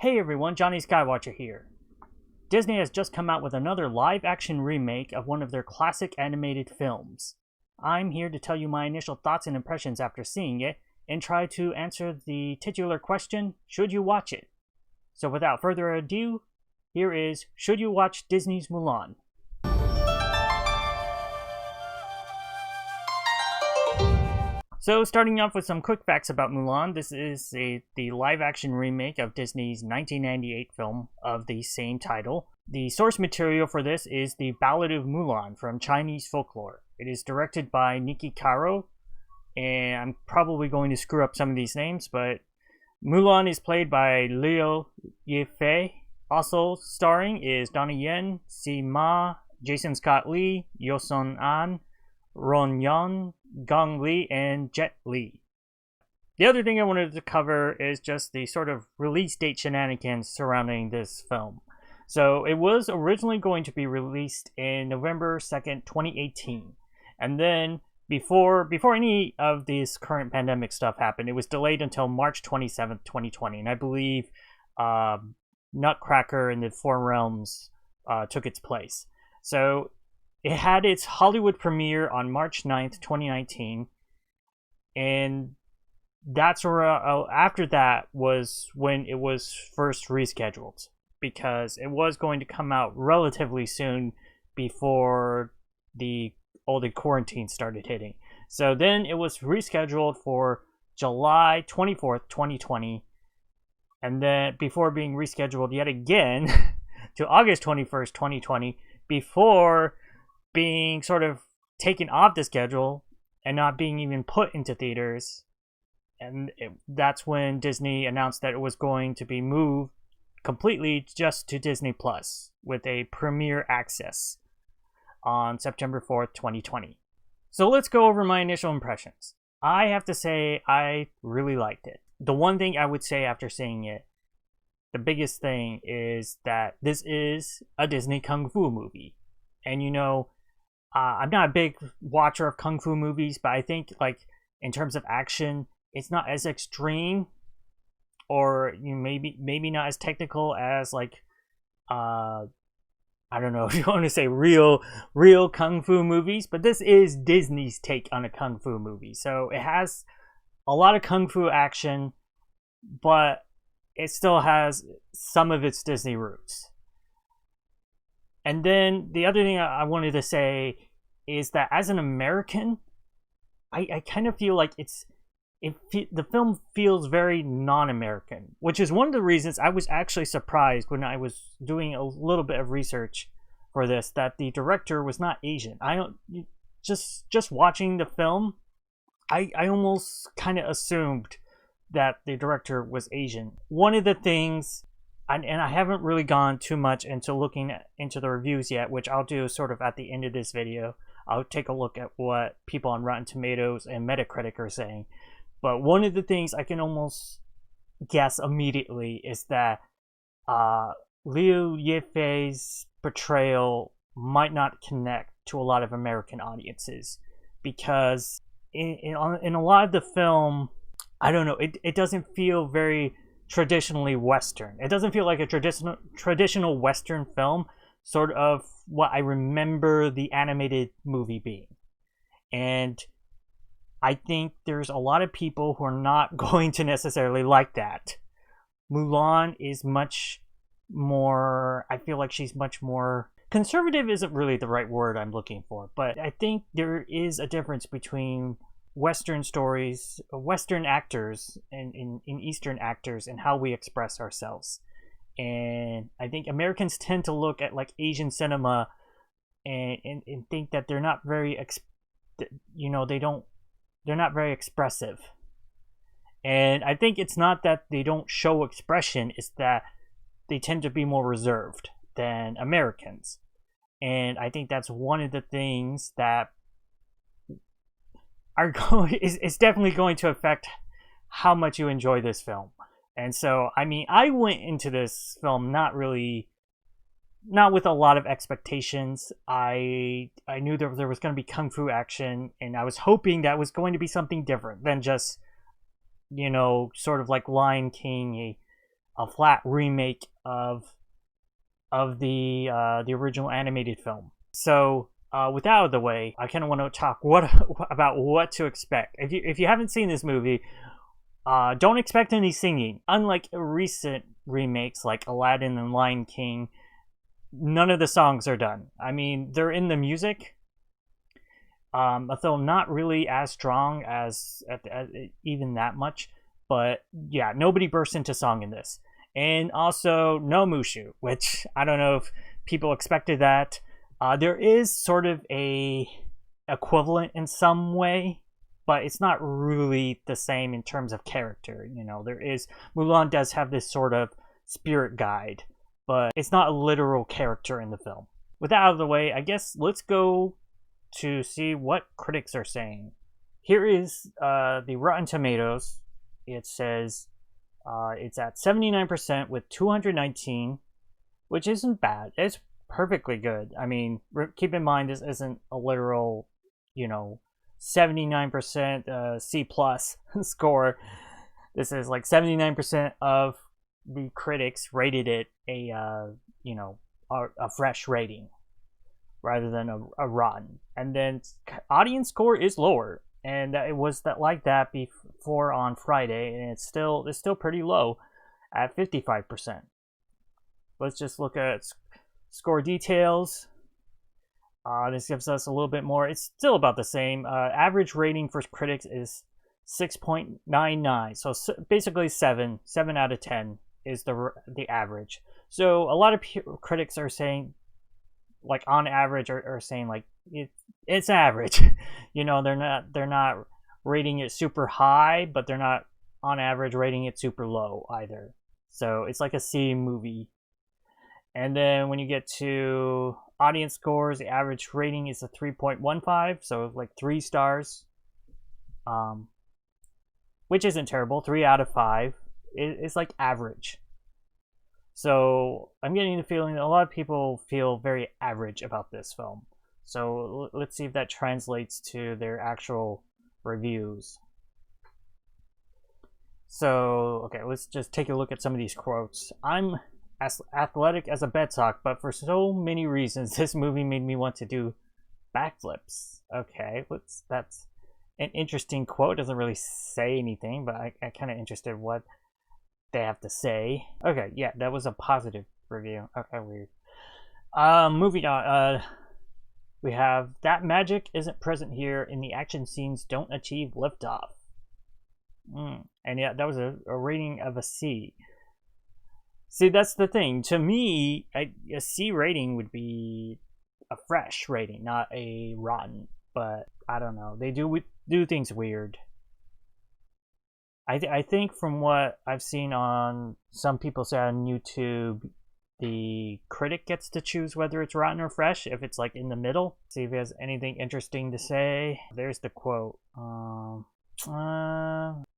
Hey everyone, Jonny Skywatcher here. Disney has just come out with another live-action remake of one of their classic animated films. I'm here to tell you my initial thoughts and impressions after seeing it, and try to answer the titular question, should you watch it? So without further ado, here is, should you watch Disney's Mulan? So starting off with some quick facts about Mulan, this is the live-action remake of Disney's 1998 film of the same title. The source material for this is the Ballad of Mulan from Chinese folklore. It is directed by Niki Caro, and I'm probably going to screw up some of these names, but Mulan is played by Liu Yifei. Also starring is Donnie Yen, Si Ma, Jason Scott Lee, Yosun An, Ron Yan, Gong Li, and Jet Li. The other thing I wanted to cover is just the sort of release date shenanigans surrounding this film. So it was originally going to be released in November 2nd, 2018. And then before any of this current pandemic stuff happened, it was delayed until March 27th, 2020. And I believe Nutcracker and the Four Realms took its place. So it had its Hollywood premiere on March 9th, 2019, and that's where, after that was when it was first rescheduled, because it was going to come out relatively soon before all the quarantine started hitting. So then it was rescheduled for July 24th, 2020, and then before being rescheduled yet again to August 21st, 2020, before being sort of taken off the schedule and not being even put into theaters. And that's when Disney announced that it was going to be moved completely just to Disney Plus with a premiere access on September 4th, 2020. So let's go over my initial impressions. I have to say I really liked it. The one thing I would say after seeing it, the biggest thing is that this is a Disney Kung Fu movie. And I'm not a big watcher of Kung Fu movies, but I think, like, in terms of action, it's not as extreme, or maybe not as technical as, like, I don't know if you want to say real Kung Fu movies, but this is Disney's take on a Kung Fu movie. So it has a lot of Kung Fu action, but it still has some of its Disney roots. And then the other thing I wanted to say is that as an American, I kind of feel like the film feels very non-American, which is one of the reasons I was actually surprised when I was doing a little bit of research for this, that the director was not Asian. Just watching the film, I almost kind of assumed that the director was Asian. One of the things, and I haven't really gone too much into looking into the reviews yet, which I'll do sort of at the end of this video. I'll take a look at what people on Rotten Tomatoes and Metacritic are saying. But one of the things I can almost guess immediately is that Liu Yifei's portrayal might not connect to a lot of American audiences, because in a lot of the film, I don't know, it doesn't feel very traditionally Western. It doesn't feel like a traditional Western film, sort of what I remember the animated movie being. And I think there's a lot of people who are not going to necessarily like that. Mulan is much more, I feel like she's much more conservative isn't really the right word I'm looking for, but I think there is a difference between Western stories, Western actors, and in Eastern actors, and how we express ourselves. And I think Americans tend to look at, like, Asian cinema and think that they're not very they're not very expressive. And I think it's not that they don't show expression, it's that they tend to be more reserved than Americans. And I think that's one of the things that is definitely going to affect how much you enjoy this film. And so, I mean, I went into this film not with a lot of expectations. I knew there was going to be Kung Fu action, and I was hoping that was going to be something different than just, sort of like Lion King, a flat remake of the original animated film. So with that out of the way, I kind of want to talk about what to expect. If you haven't seen this movie, don't expect any singing. Unlike recent remakes like Aladdin and Lion King, none of the songs are done. I mean, they're in the music, although not really as strong as even that much. But yeah, nobody bursts into song in this. And also, no Mushu, which I don't know if people expected that. There is sort of a equivalent in some way, but it's not really the same in terms of character. Mulan does have this sort of spirit guide, but it's not a literal character in the film. With that out of the way, I guess let's go to see what critics are saying. Here is the Rotten Tomatoes. It says it's at 79% with 219, which isn't bad. It's perfectly good. I mean, keep in mind this isn't a literal, 79% C plus score. This is like 79% of the critics rated it a fresh rating rather than a rotten. And then audience score is lower, and it was like that before on Friday, and it's still pretty low at 55%. Let's just look at score details. This gives us a little bit more. It's still about the same. Average rating for critics is 6.99. So basically 7 out of 10 is the average. So a lot of critics are saying, like on average, are saying like it's average. They're not rating it super high, but they're not on average rating it super low either. So it's like a C movie. And then when you get to audience scores, the average rating is a 3.15, so like 3 stars, which isn't terrible. 3 out of 5 is like average. So I'm getting the feeling that a lot of people feel very average about this film. So let's see if that translates to their actual reviews. So, okay, let's just take a look at some of these quotes. I'm as athletic as a bedsock, but for so many reasons, this movie made me want to do backflips. Okay, that's an interesting quote. Doesn't really say anything, but I kind of interested what they have to say. Okay, yeah, that was a positive review. Okay, weird. Moving on. We have that magic isn't present here, and the action scenes don't achieve liftoff. And yeah, that was a rating of a C. See, that's the thing. To me, a C rating would be a fresh rating, not a rotten. But I don't know. They do things weird. I think from what I've seen on some people say on YouTube, the critic gets to choose whether it's rotten or fresh if it's like in the middle. See if he has anything interesting to say. There's the quote.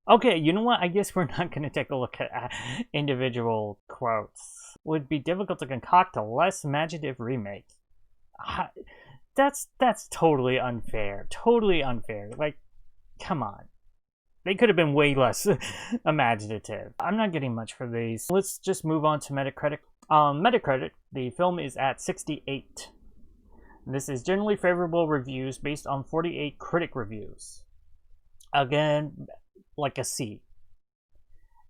Okay, you know what? I guess we're not going to take a look at individual quotes. Would be difficult to concoct a less imaginative remake. That's totally unfair. Totally unfair. Like, come on. They could have been way less imaginative. I'm not getting much for these. Let's just move on to Metacritic. Metacritic, the film is at 68. This is generally favorable reviews based on 48 critic reviews. Again, like a C.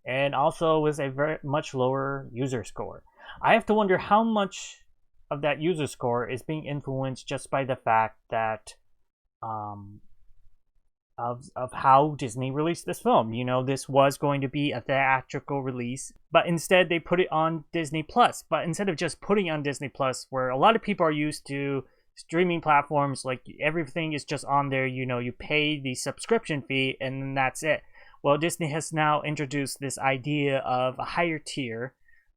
And also with a very much lower user score. I have to wonder how much of that user score is being influenced just by the fact that of how Disney released this film. This was going to be a theatrical release, but instead they put it on Disney Plus. But instead of just putting it on Disney Plus, where a lot of people are used to streaming platforms, like everything is just on there, you pay the subscription fee and then that's it. Well, Disney has now introduced this idea of a higher tier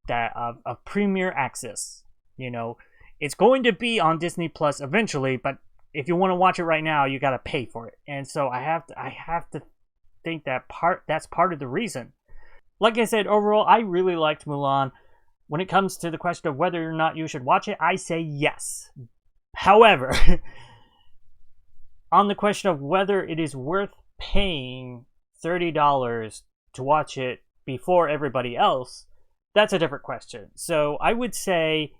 of premier access. It's going to be on Disney Plus eventually, but if you want to watch it right now, you got to pay for it. And so I have to think that's part of the reason. Like I said, overall, I really liked Mulan. When it comes to the question of whether or not you should watch it, I say yes. However, on the question of whether it is worth paying $30 to watch it before everybody else, that's a different question. So I would say,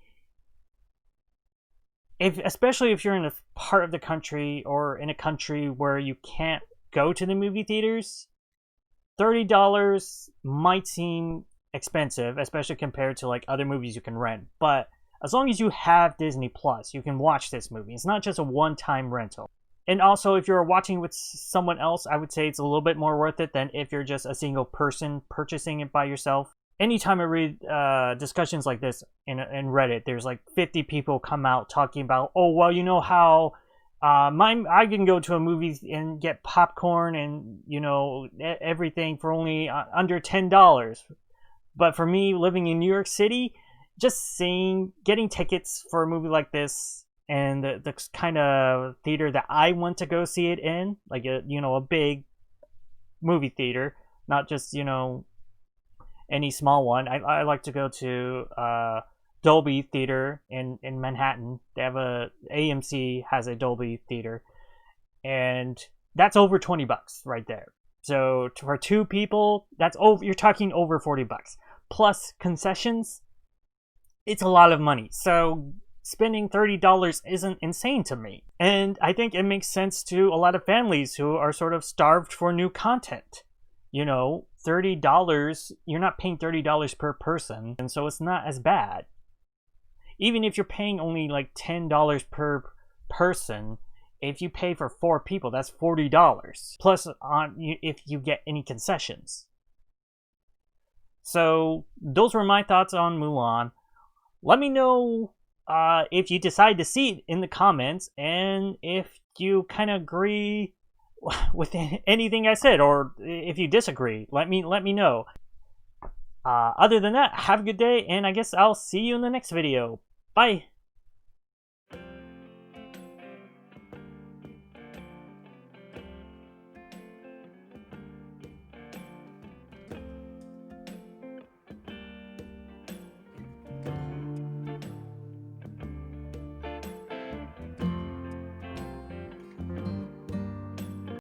especially if you're in a part of the country or in a country where you can't go to the movie theaters, $30 might seem expensive, especially compared to like other movies you can rent. But as long as you have Disney Plus, you can watch this movie. It's not just a one-time rental. And also, if you're watching with someone else, I would say it's a little bit more worth it than if you're just a single person purchasing it by yourself. Anytime I read discussions like this in Reddit, there's like 50 people come out talking about, oh, well, you know how I can go to a movie and get popcorn and, you know, everything for only under $10. But for me, living in New York City, just getting tickets for a movie like this and the kind of theater that I want to go see it in, like a big movie theater, not just, any small one. I like to go to Dolby Theater in Manhattan. They have AMC has a Dolby Theater, and that's over $20 right there. So for two people, you're talking over $40 plus concessions. It's a lot of money. So spending $30 isn't insane to me, and I think it makes sense to a lot of families who are sort of starved for new content. $30, you're not paying $30 per person, and so it's not as bad. Even if you're paying only like $10 per person, if you pay for 4 people, that's $40 plus if you get any concessions. So those were my thoughts on Mulan. Let me know if you decide to see it in the comments, and if you kind of agree with anything I said, or if you disagree, let me know. Other than that, have a good day, and I guess I'll see you in the next video. Bye!